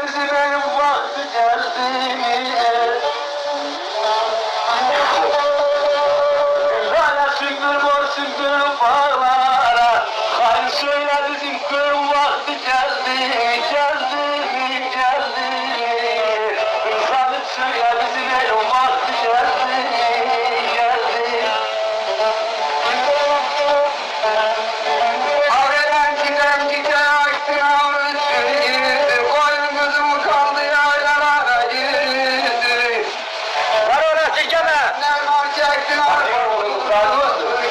bizim benim vakti geldi. Lale sündür mor sündür bağlara. Hayır söyle bizim köyün vakti geldi. Geldi, geldi. Zalim söyle bizim benim vakti geldi. Geldi. Ağadan giden giden açtın ağrısı. Koyun gözüm kaldı yaylara girdi. Var orası gene. Ne var çektin ağrısı.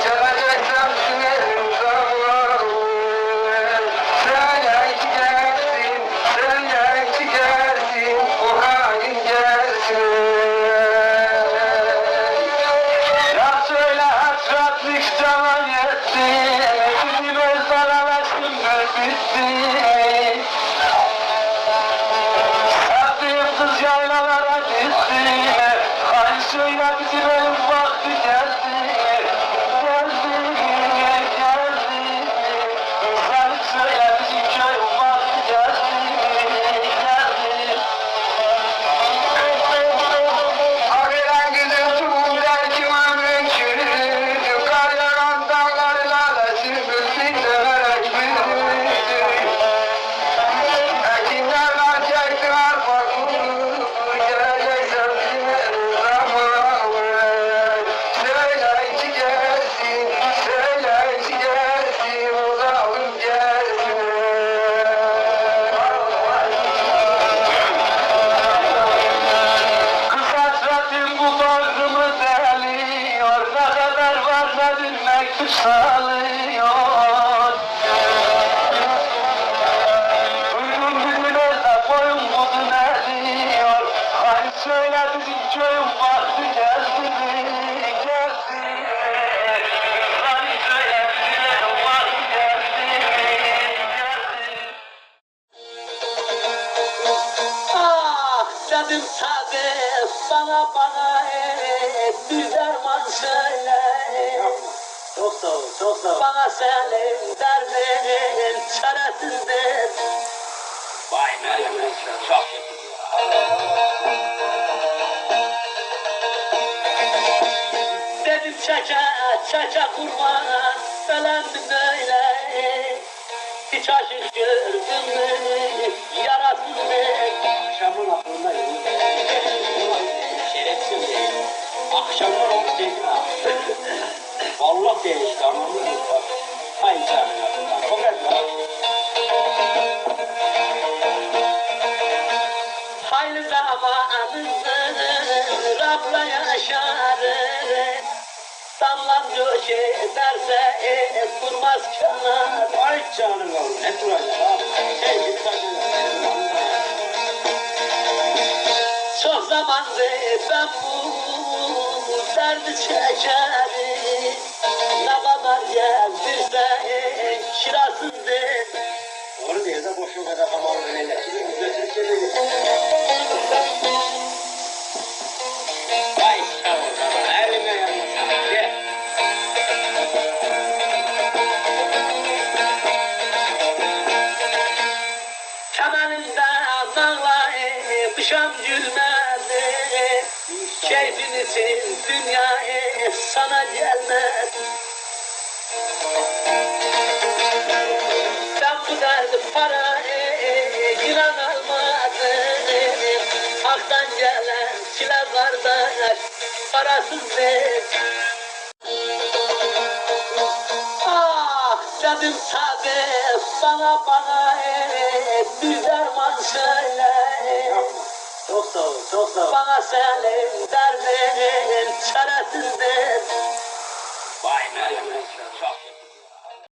Gelecekten sürerim zamanı. Söyle ki gelsin, söyle ki gelsin. O halin gelsin. Ya söyle hasretlik cana yetti. Bizim özler heveslimdir bitti. Sevdiğim kız yaylalara gitti. Hani söyle bizim evin vakti geldi. Geldi, geldi. Hani söyle bizim köyün vakti geldi. Geldi. Ağadan gidip çubuğumdan kime mümkün. Kar yağan dağlarla süpürsünler ekmeğini. Ekinlerden çektim arpakını. Geleceksen bizim zamanı. Söyle ki gelsin, söyle ki gelsin. Uzağım gelsin. Kız hasretim bu bağrımı deliyor. Ne kadar var ne bir mektup salıyor. Uygun dibine boyun budu ne diyor. Hani söyle bizim köyün vakti geldi mi? Geldi. Hani söyle bizim köyün vakti geldi mi? Geldi. Ah dedim tabi bana bir derman söyle. Çok sağ ol, çok sağ ol. Bana senin derdin çaresizdir. Vay Meryem, çok şükür. Dedim çeke kurban belendim böyle. Hiç aşık gördüm mü yarasız mı? Akşamın aklında şerefsiz değil. Akşamlar oldu dedim ha. Vallahi değişti anladın mı? Ay canım aklından. O kadar. Hayli zamanımızı Rab'la yaşarız. Damlan göç ederse durmaz kenar. Ay canım oğlum. Ne duracak abi? Sevgili saçlar. Çok zamandır ben bu derdi çekerim. Ne kadar gezdirsen kirasızdır. Doğru değil de boşu kadar kapalı öyle. Götürüp geliyor. Vay canım. Elime yanmasın. Gel. Temelinde ağlamışam gülmedi. Keyfin için dünya sana gelmez. Ben bu derdi para inan almadım. Hak'tan gelen çile kardeş parasızdır. Ah dedim tabi bana bir derman söyle. Çok sağ ol, çok sağ ol. Bana senin derdin çaresizdir. Vay Meryem,